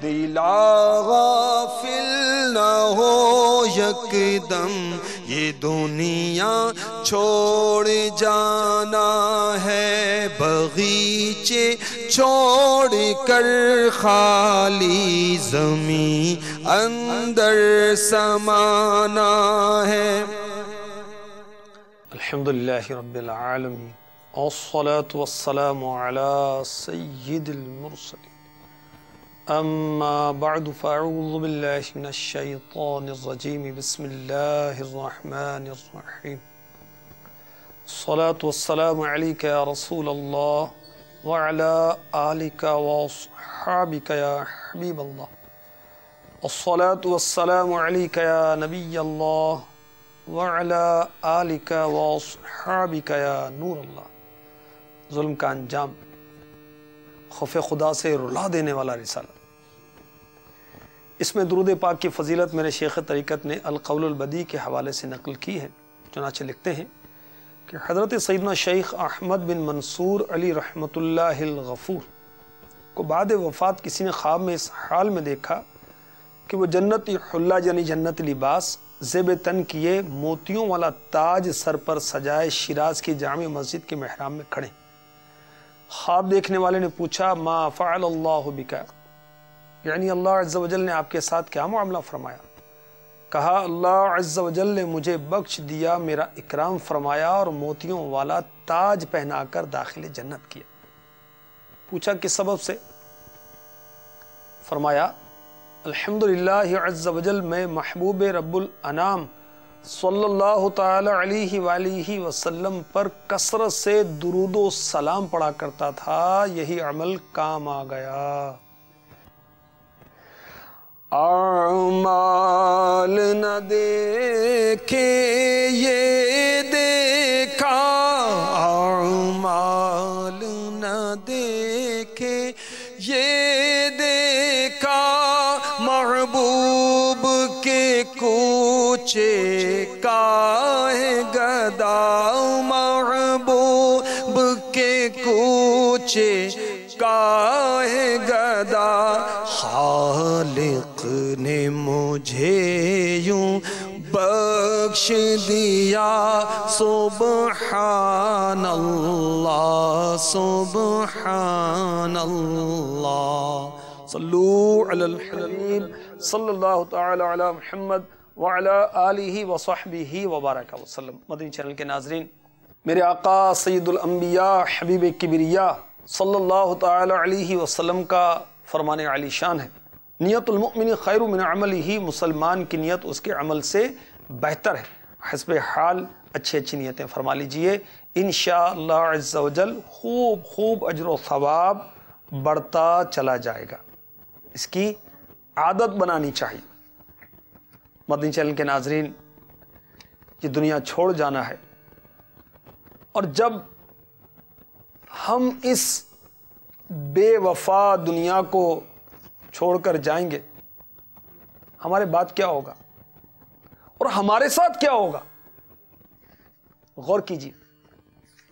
دلا غافل نہ ہو یکدم، یہ دنیا چھوڑ جانا ہے، باغیچے چھوڑ کر خالی زمین اندر سمانا ہے۔ الحمدللہ رب العالمین، والصلاة والسلام علی سید المرسلین، اما بعد فاعوذ باللہ من الشیطان الرجیم، بسم اللہ الرحمن الرحیم۔ الصلاة والسلام علیک یا رسول اللہ وعلی آلک واصحابک یا حبیب اللہ، الصلاة والسلام علیک یا نبی اللہ وعلی آلک واصحابک یا نور اللہ۔ ظلم کا انجام، خوف خدا سے رلا دینے والا رسالہ۔ اس میں درود پاک کی فضیلت میرے شیخ طریقت نے القول البدیع کے حوالے سے نقل کی ہے۔ چنانچہ لکھتے ہیں کہ حضرت سیدنا شیخ احمد بن منصور علی رحمۃ اللہ الغفور کو بعد وفات کسی نے خواب میں اس حال میں دیکھا کہ وہ جنتی حلہ یعنی جنتی لباس زیب تن کیے، موتیوں والا تاج سر پر سجائے، شیراز کی جامع مسجد کے محراب میں کھڑے۔ خواب دیکھنے والے نے پوچھا ما فعل اللہ بکا، یعنی اللہ عز و جل نے آپ کے ساتھ کیا معاملہ فرمایا؟ کہا اللہ عز و جل نے مجھے بخش دیا، میرا اکرام فرمایا اور موتیوں والا تاج پہنا کر داخل جنت کیا۔ پوچھا کس سبب سے؟ فرمایا الحمدللہ عز و جل، میں محبوب رب الانام صلی اللہ تعالی علیہ وآلہ وسلم پر کثرت سے درود و سلام پڑھا کرتا تھا، یہی عمل کام آ گیا۔ اعمال نہ دیکھے یہ دیکھا، اعمال نہ دیکھے یہ دیکھا، محبوب کے کوچے کا ہے گدا، محبوب کے کوچے کا ہے گدا، خالق نے مجھے یوں بخش دیا، سبحان اللہ سبحان اللہ۔ صلو علی الحبیب صلی اللہ تعالی علی محمد وعلی آلہ وصحبہ وبارک وسلم۔ مدنی چینل کے ناظرین، میرے آقا سید الانبیاء حبیب کبریاء صلی اللہ تعالی علیہ وسلم کا فرمان علی شان ہے، نیت المؤمن خیر من عملہ، مسلمان کی نیت اس کے عمل سے بہتر ہے۔ حسب حال اچھی اچھی نیتیں فرما لیجئے، انشاءاللہ عز و جل خوب خوب اجر و ثواب بڑھتا چلا جائے گا۔ اس کی عادت بنانی چاہیے۔ مدنی چینل کے ناظرین، یہ دنیا چھوڑ جانا ہے، اور جب ہم اس بے وفا دنیا کو چھوڑ کر جائیں گے، ہمارے بعد کیا ہوگا اور ہمارے ساتھ کیا ہوگا؟ غور کیجیے۔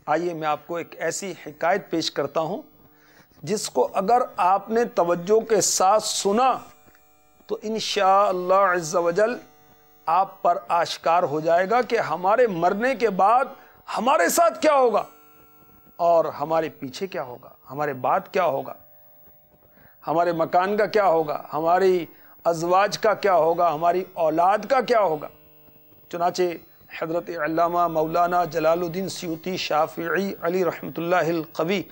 آئیے میں آپ کو ایک ایسی حکایت پیش کرتا ہوں جس کو اگر آپ نے توجہ کے ساتھ سنا تو انشاءاللہ عز و جل آپ پر آشکار ہو جائے گا کہ ہمارے مرنے کے بعد ہمارے ساتھ کیا ہوگا اور ہمارے پیچھے کیا ہوگا، ہمارے بعد کیا ہوگا، ہمارے مکان کا کیا ہوگا، ہماری ازواج کا کیا ہوگا، ہماری اولاد کا کیا ہوگا۔ چنانچہ حضرت علامہ مولانا جلال الدین سیوطی شافعی علی رحمۃ اللہ القوی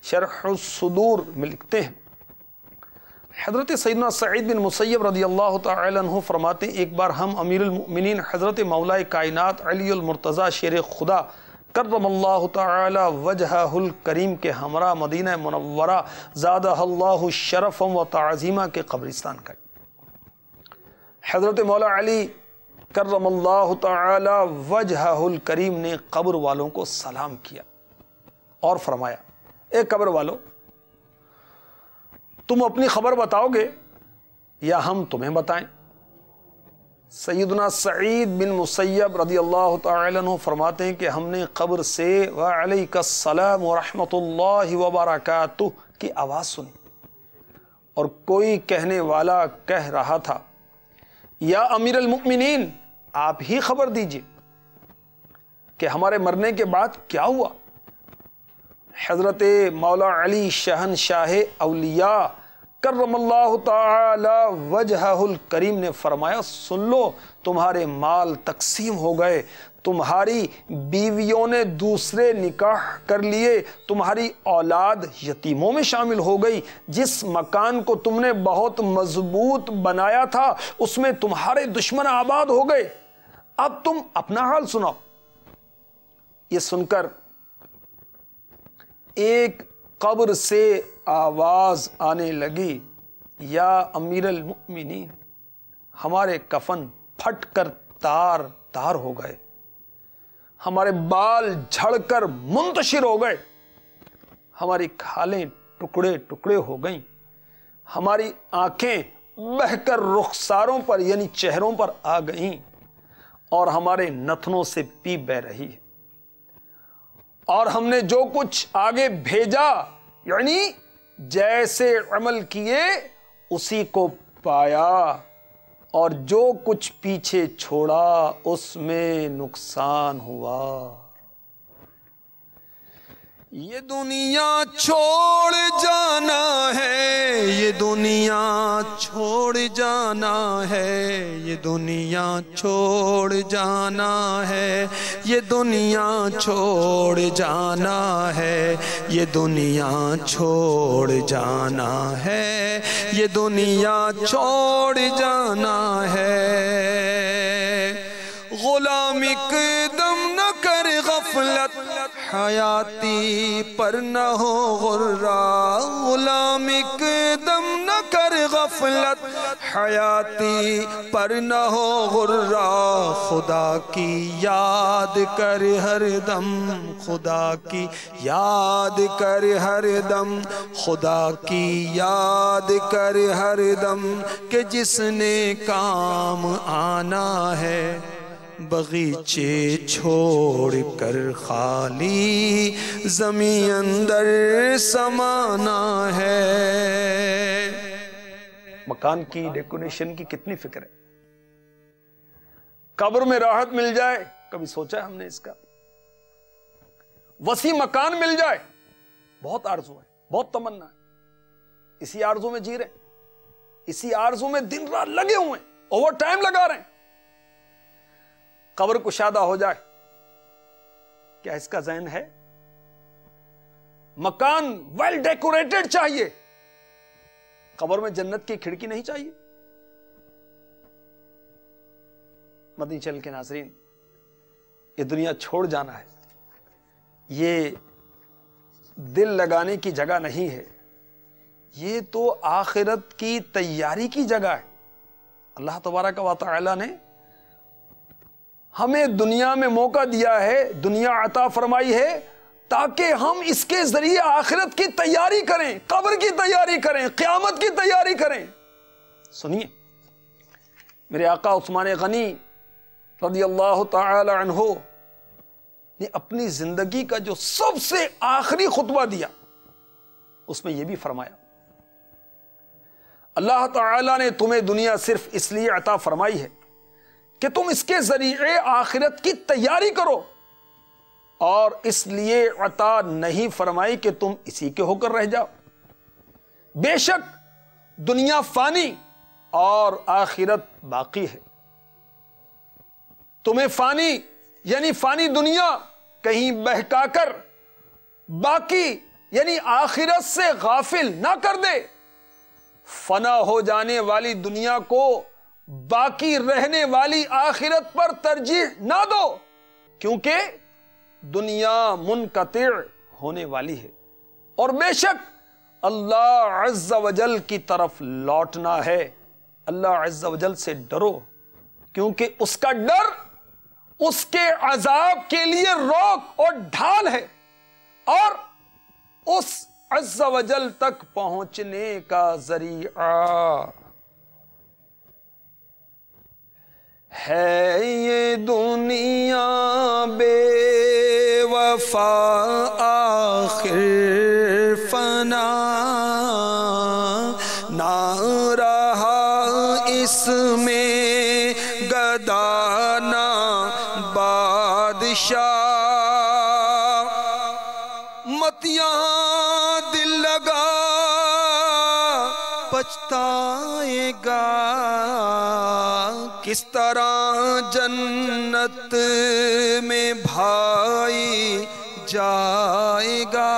شرح الصدور میں لکھتے ہیں، حضرت سیدنا سعید بن مسیب رضی اللہ تعالی عنہ فرماتے ہیں، ایک بار ہم امیر المؤمنین حضرت مولا کائنات علی المرتضی شیر خدا کرم اللہ تعالی وجہہ الکریم کے ہمراہ مدینہ منورہ زادہ اللہ شرفا و تعظیمہ کے قبرستان گئے۔ حضرت مولا علی کرم اللہ تعالی وجہہ الکریم نے قبر والوں کو سلام کیا اور فرمایا، اے قبر والو، تم اپنی خبر بتاؤ گے یا ہم تمہیں بتائیں؟ سیدنا سعید بن مسیب رضی اللہ تعالی عنہ فرماتے ہیں کہ ہم نے قبر سے وعلیک السلام ورحمۃ اللہ وبرکاتہ کی آواز سنی اور کوئی کہنے والا کہہ رہا تھا یا امیر المؤمنین آپ ہی خبر دیجئے کہ ہمارے مرنے کے بعد کیا ہوا۔ حضرت مولا علی شہنشاہ اولیاء کرم اللہ تعالی وجہہ الکریم نے فرمایا سن لو، تمہارے مال تقسیم ہو گئے، تمہاری بیویوں نے دوسرے نکاح کر لیے، تمہاری اولاد یتیموں میں شامل ہو گئی، جس مکان کو تم نے بہت مضبوط بنایا تھا اس میں تمہارے دشمن آباد ہو گئے، اب تم اپنا حال سناؤ۔ یہ سن کر ایک قبر سے آواز آنے لگی یا امیر المؤمنین ہمارے کفن پھٹ کر تار تار ہو گئے، ہمارے بال جھڑ کر منتشر ہو گئے، ہماری کھالیں ٹکڑے ٹکڑے ہو گئیں، ہماری آنکھیں بہہ کر رخساروں پر یعنی چہروں پر آ گئیں اور ہمارے نتنوں سے پی بہ رہی ہے، اور ہم نے جو کچھ آگے بھیجا یعنی جیسے عمل کیے اسی کو پایا، اور جو کچھ پیچھے چھوڑا اس میں نقصان ہوا۔ یہ دنیا چھوڑ جانا ہے، یہ دنیا چھوڑ جانا ہے، یہ دنیا چھوڑ جانا ہے، یہ دنیا چھوڑ جانا ہے، یہ دنیا چھوڑ جانا ہے، یہ دنیا چھوڑ جانا ہے۔ غلام اقدم نہ کر غفلت حیاتی پر نہ ہو غرہ، غلام اقدم نہ کر غفلت حیاتی پر نہ ہو غرہ، خدا کی یاد کر ہر دم، خدا کی یاد کر ہر دم، خدا کی یاد کر ہر دم، کہ جس نے کام آنا ہے بغیچے چھوڑ کر خالی زمین اندر سمانا ہے۔ مکان کی ڈیکوریشن کی کتنی فکر ہے، قبر میں راحت مل جائے، کبھی سوچا ہے ہم نے اس کا؟ وسیع مکان مل جائے، بہت آرزو ہے، بہت تمنا ہے، اسی آرزو میں جی رہے ہیں، اسی آرزو میں دن رات لگے ہوئے ہیں، اوور ٹائم لگا رہے ہیں۔ قبر کشادہ ہو جائے، کیا اس کا ذہن ہے؟ مکان ویل ڈیکوریٹڈ چاہیے، قبر میں جنت کی کھڑکی نہیں چاہیے۔ مدنی چینل کے ناظرین، یہ دنیا چھوڑ جانا ہے، یہ دل لگانے کی جگہ نہیں ہے، یہ تو آخرت کی تیاری کی جگہ ہے۔ اللہ تبارک و تعالی نے ہمیں دنیا میں موقع دیا ہے، دنیا عطا فرمائی ہے تاکہ ہم اس کے ذریعے آخرت کی تیاری کریں، قبر کی تیاری کریں، قیامت کی تیاری کریں۔ سنیے، میرے آقا عثمان غنی رضی اللہ تعالی عنہ نے اپنی زندگی کا جو سب سے آخری خطبہ دیا اس میں یہ بھی فرمایا، اللہ تعالی نے تمہیں دنیا صرف اس لیے عطا فرمائی ہے کہ تم اس کے ذریعے آخرت کی تیاری کرو، اور اس لیے عطا نہیں فرمائی کہ تم اسی کے ہو کر رہ جاؤ۔ بے شک دنیا فانی اور آخرت باقی ہے، تمہیں فانی یعنی فانی دنیا کہیں بہکا کر باقی یعنی آخرت سے غافل نہ کر دے، فنا ہو جانے والی دنیا کو باقی رہنے والی آخرت پر ترجیح نہ دو، کیونکہ دنیا منقطع ہونے والی ہے، اور بے شک اللہ عز و جل کی طرف لوٹنا ہے۔ اللہ عز و جل سے ڈرو، کیونکہ اس کا ڈر اس کے عذاب کے لیے روک اور ڈھال ہے، اور اس عز و جل تک پہنچنے کا ذریعہ ہے۔ یہ دنیا بے وفا آخر فنا، نہ اس میں گدانا بادشاہ، مت یہاں دل لگا پچھتائے گا، کس طرح جنت میں بھائی جائے گا۔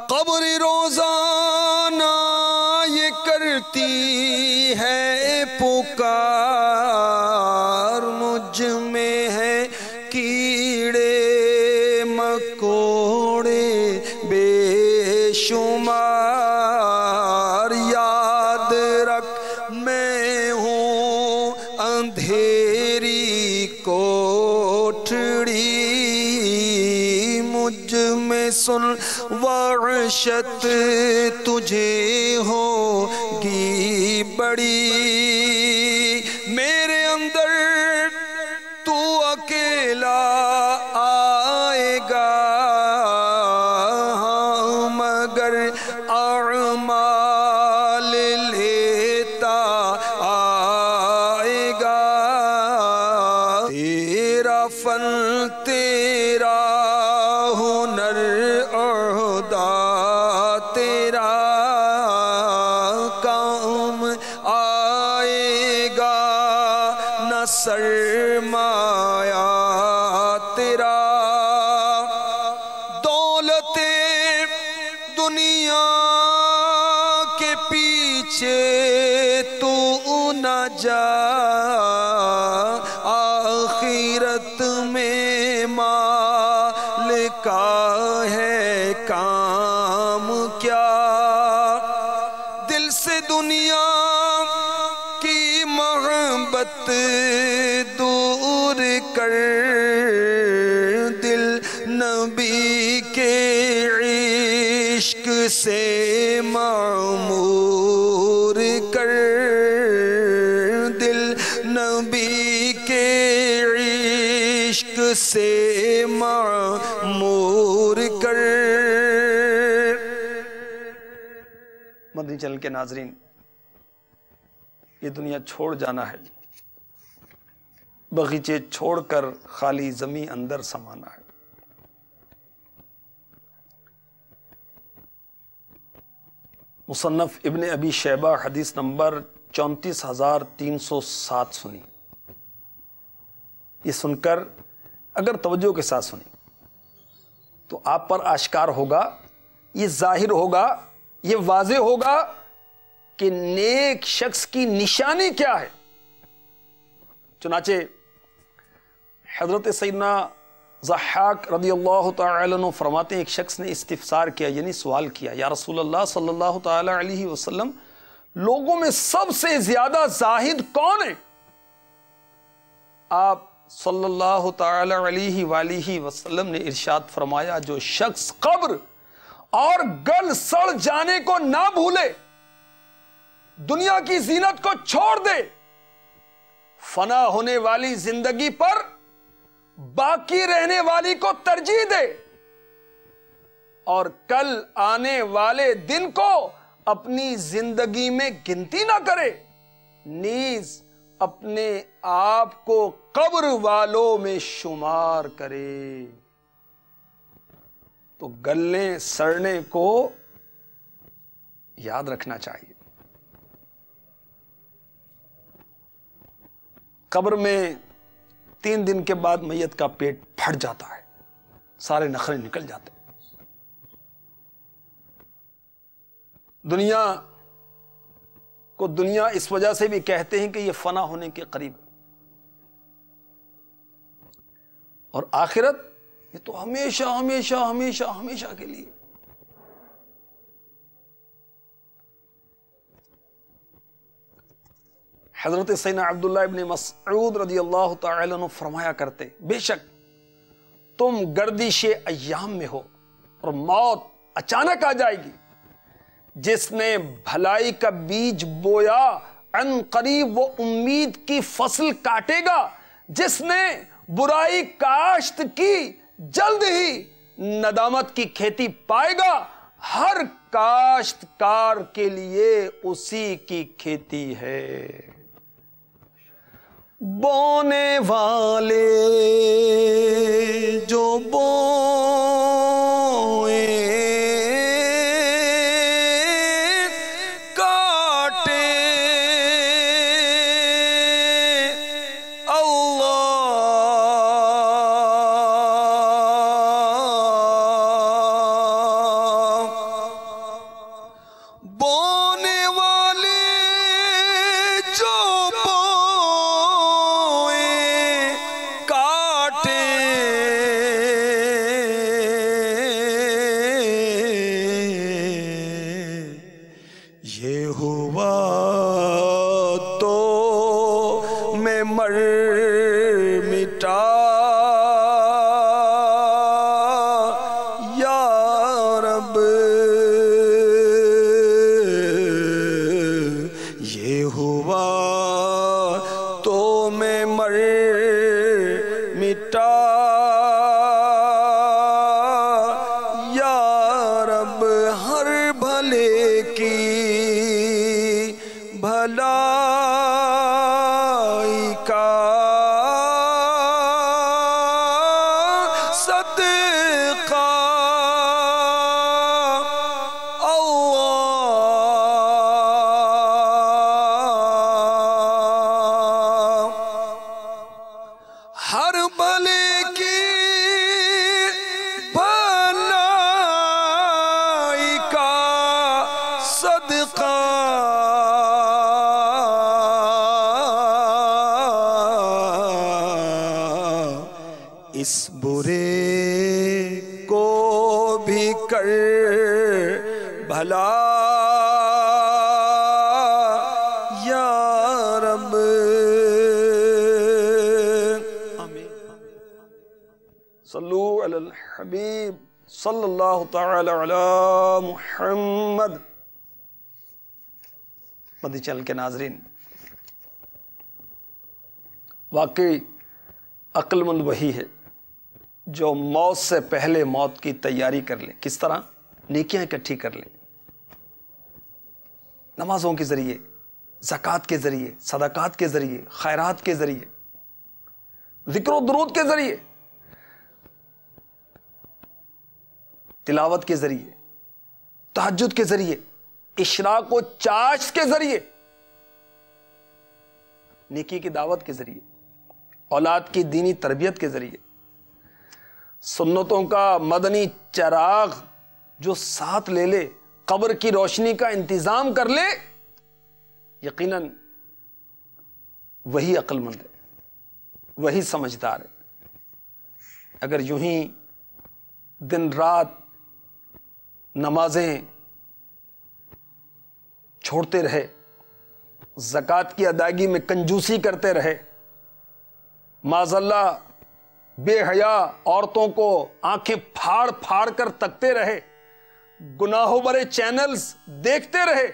قبر روزانہ یہ کرتی ہے پکار، مجھ میں ہے کیڑے مکوڑے بے شمار، یاد رکھ میں ہوں اندھیری کوٹھڑی، مجھ میں سن وحشت تجھے ہوگی بڑی، میرے اندر تو اکیلا آئے گا، ہاں مگر اعمال لیتا آئے گا، تیرا فن تیرا ہنر عہدہ تیرا کام آئے گا، نہ سرمایہ تیرا، دولت دنیا کے پیچھے تو نہ جا، آخرت میں مال کا ہے کام کیا، دل سے دنیا کی محبت دور کر، دل نبی کے عشق سے معمور کر، دل نبی کے عشق سے معمور کر۔ مدنی چینل کے ناظرین، یہ دنیا چھوڑ جانا ہے، باغیچے چھوڑ کر خالی زمین اندر سمانا ہے۔ مصنف ابن ابی شیبہ حدیث نمبر 34,307 سنی، یہ سن کر اگر توجہ کے ساتھ سنیں تو آپ پر آشکار ہوگا، یہ ظاہر ہوگا، یہ واضح ہوگا کہ نیک شخص کی نشانی کیا ہے۔ چنانچہ حضرت سیدنا ضحاک رضی اللہ تعالی عنہ فرماتے ہیں، ایک شخص نے استفسار کیا، یعنی سوال کیا، یا رسول اللہ صلی اللہ تعالی علیہ وسلم، لوگوں میں سب سے زیادہ زاہد کون ہے؟ آپ صلی اللہ تعالی علیہ وآلہ وسلم نے ارشاد فرمایا، جو شخص قبر اور گل سڑ جانے کو نہ بھولے، دنیا کی زینت کو چھوڑ دے، فنا ہونے والی زندگی پر باقی رہنے والی کو ترجیح دے، اور کل آنے والے دن کو اپنی زندگی میں گنتی نہ کرے، نیز اپنے آپ کو قبر والوں میں شمار کرے، تو گلنے سڑنے کو یاد رکھنا چاہیے۔ قبر میں 3 دن کے بعد میت کا پیٹ پھٹ جاتا ہے، سارے نخرے نکل جاتے ہیں۔ دنیا کو دنیا اس وجہ سے بھی کہتے ہیں کہ یہ فنا ہونے کے قریب ہے، اور آخرت یہ تو ہمیشہ ہمیشہ ہمیشہ ہمیشہ کے لیے۔ حضرت سیدنا عبداللہ ابن مسعود رضی اللہ تعالی عنہ فرمایا کرتے، بے شک تم گردش ایام میں ہو اور موت اچانک آ جائے گی، جس نے بھلائی کا بیج بویا عن قریب وہ امید کی فصل کاٹے گا، جس نے برائی کاشت کی جلد ہی ندامت کی کھیتی پائے گا، ہر کاشتکار کے لیے اسی کی کھیتی ہے۔ بونے والے جو اس برے کو بھی کر بھلا یا رب۔ آمین۔ صلو علی الحبیب صلی اللہ تعالی علی محمد۔ مدنی چینل کے ناظرین، واقعی عقل مند وہی ہے جو موت سے پہلے موت کی تیاری کر لے۔ کس طرح؟ نیکیاں اکٹھی کر لے، نمازوں کے ذریعے، زکوٰۃ کے ذریعے، صدقات کے ذریعے، خیرات کے ذریعے، ذکر و درود کے ذریعے، تلاوت کے ذریعے، تہجد کے ذریعے، اشراق و چاشت کے ذریعے، نیکی کی دعوت کے ذریعے، اولاد کی دینی تربیت کے ذریعے، سنتوں کا مدنی چراغ جو ساتھ لے لے، قبر کی روشنی کا انتظام کر لے، یقیناً وہی عقل مند ہے، وہی سمجھدار ہے۔ اگر یوں ہی دن رات نمازیں چھوڑتے رہے، زکوٰۃ کی ادائیگی میں کنجوسی کرتے رہے، معاذ اللہ بے حیا عورتوں کو آنکھیں پھاڑ پھاڑ کر تکتے رہے، گناہوں بھرے چینلز دیکھتے رہے،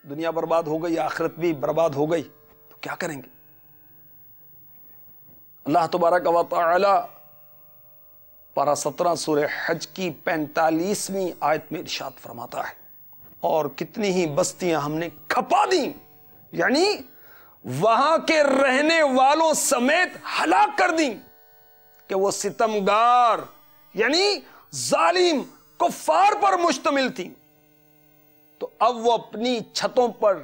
دنیا برباد ہو گئی، آخرت بھی برباد ہو گئی، تو کیا کریں گے؟ اللہ تبارک و تعالی پارہ 17 سورہ حج کی 45ویں آیت میں ارشاد فرماتا ہے، اور کتنی ہی بستیاں ہم نے کھپا دیں، یعنی وہاں کے رہنے والوں سمیت ہلاک کر دیں کہ وہ ستمگار یعنی ظالم کفار پر مشتمل تھی، تو اب وہ اپنی چھتوں پر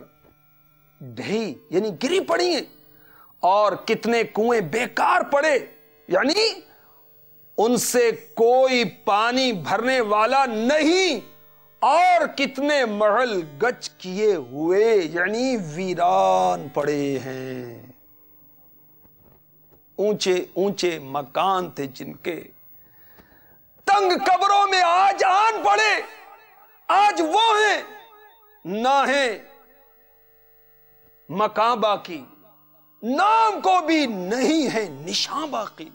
ڈھی یعنی گری پڑی ہیں، اور کتنے کنویں بیکار پڑے، یعنی ان سے کوئی پانی بھرنے والا نہیں، اور کتنے محل گچ کیے ہوئے یعنی ویران پڑے ہیں، اونچے اونچے مکان تھے جن کے تنگ قبروں میں آج آن پڑے، آج وہ ہیں نہ ہیں مکان باقی، نام کو بھی نہیں ہے نشان باقی۔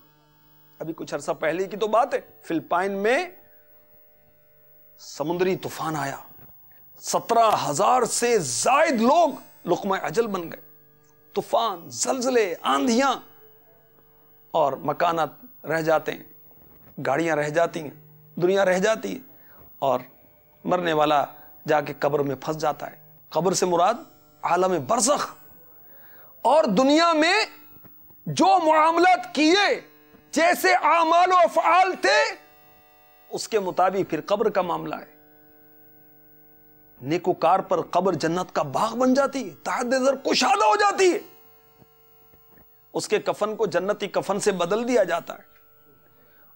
ابھی کچھ عرصہ پہلے کی تو بات ہے، فلپائن میں سمندری طوفان آیا، 17,000 سے زائد لوگ لقمہ اجل بن گئے، طوفان، زلزلے، آندھیاں، اور مکانات رہ جاتے ہیں، گاڑیاں رہ جاتی ہیں، دنیا رہ جاتی ہے اور مرنے والا جا کے قبر میں پھنس جاتا ہے. قبر سے مراد عالم برزخ. اور دنیا میں جو معاملات کیے جیسے اعمال و افعال تھے اس کے مطابق پھر قبر کا معاملہ ہے. نیکوکار پر قبر جنت کا باغ بن جاتی ہے, تحت نظر کشادہ ہو جاتی ہے, اس کے کفن کو جنتی کفن سے بدل دیا جاتا ہے.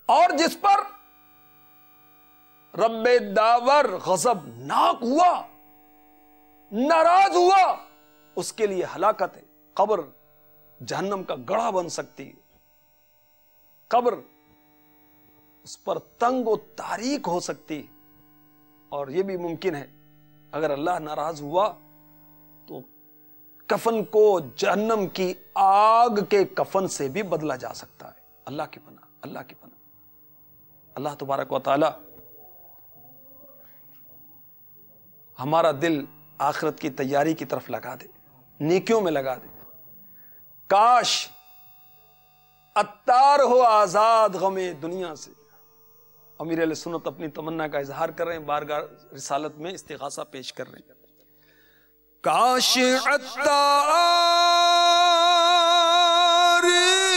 اور جس پر رب داور غضب ناک ہوا, ناراض ہوا, اس کے لیے ہلاکت ہے. قبر جہنم کا گڑھا بن سکتی ہے. قبر اس پر تنگ و تاریک ہو سکتی ہے. اور یہ بھی ممکن ہے اگر اللہ ناراض ہوا تو کفن کو جہنم کی آگ کے کفن سے بھی بدلا جا سکتا ہے. اللہ کی پناہ, اللہ کی پناہ. اللہ تبارک و تعالی ہمارا دل آخرت کی تیاری کی طرف لگا دے, نیکیوں میں لگا دے. کاش اتار ہو آزاد غم دنیا سے. امیر اہل سنت اپنی تمنا کا اظہار کر رہے ہیں, بارگاہ رسالت میں استغاثہ پیش کر رہے ہیں. کاش اتار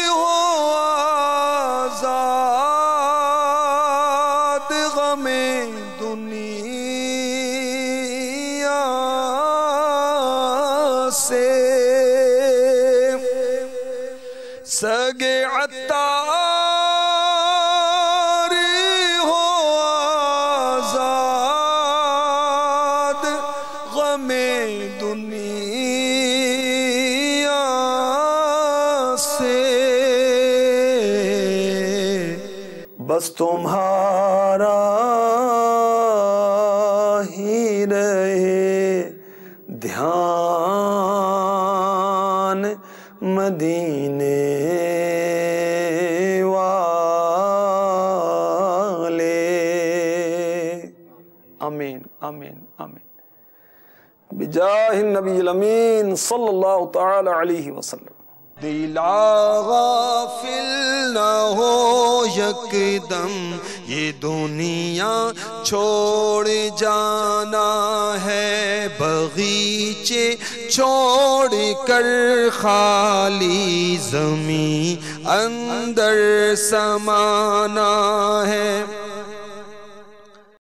ہو آزاد غم دنیا سے, سگے اتار ہو آزاد غم دنیا سے, بس تمہارا ہی رہے دھیان مدینے والے. آمین آمین آمین بجاہ النبی الامین صلی اللہ تعالی علیہ وسلم. دلا غافل نہ ہو یکدم یہ دنیا چھوڑ جانا ہے, باغیچے چھوڑ کر خالی زمین اندر سمانا ہے.